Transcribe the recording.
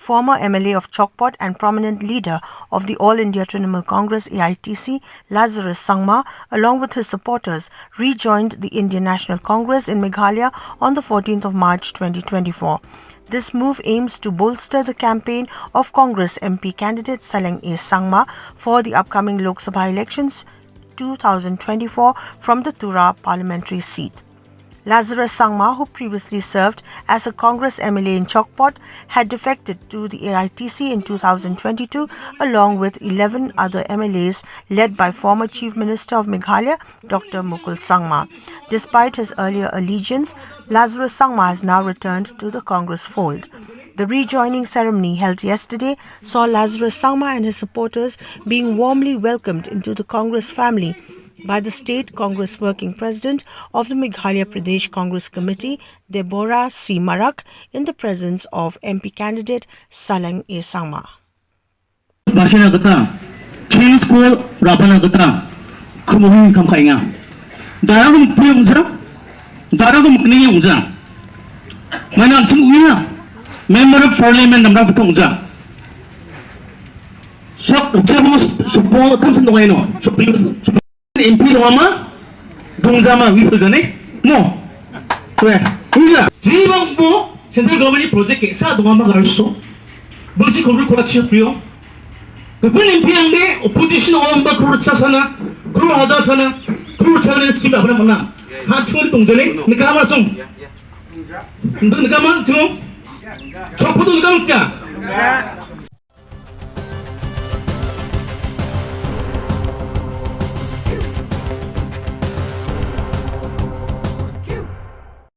former MLA of Chokpot and prominent leader of the All India Trinamool Congress Aitc, Lazarus Sangma, along with his supporters, rejoined the Indian National Congress in Meghalaya on the 14th of March 2024. This move aims to bolster the campaign of Congress MP candidate Saleng A Sangma for the upcoming Lok Sabha elections 2024 from the Tura Parliamentary Seat. Lazarus Sangma, who previously served as a Congress MLA in Chokpot, had defected to the Aitc in 2022 along with 11 other MLAs led by former Chief Minister of Meghalaya, Dr. Sangma. Despite his earlier allegiance, Lazarus Sangma has now returned to the Congress fold. The rejoining ceremony held yesterday saw Lazarus Sangma and his supporters being warmly welcomed into the Congress family by the State Congress Working President of the Meghalaya Pradesh Congress Committee, Deborah C. Marak, in the presence of MP candidate Saleng A Sangma. Member of Parliament namra putungja. Sok cebos support tamsen dongeno. MP dongama dongzama wipuljane no. Kue, uja. Jiwang bo central government project ke sa dongama garso. Bulsi kobru koraksha priyo. Kapun MP angde opposition omba kurcha sana, kuru aja sana, kuru chane scheme abra mana. Ha churi dongjane nikama sung. Nikama chung. Chokpot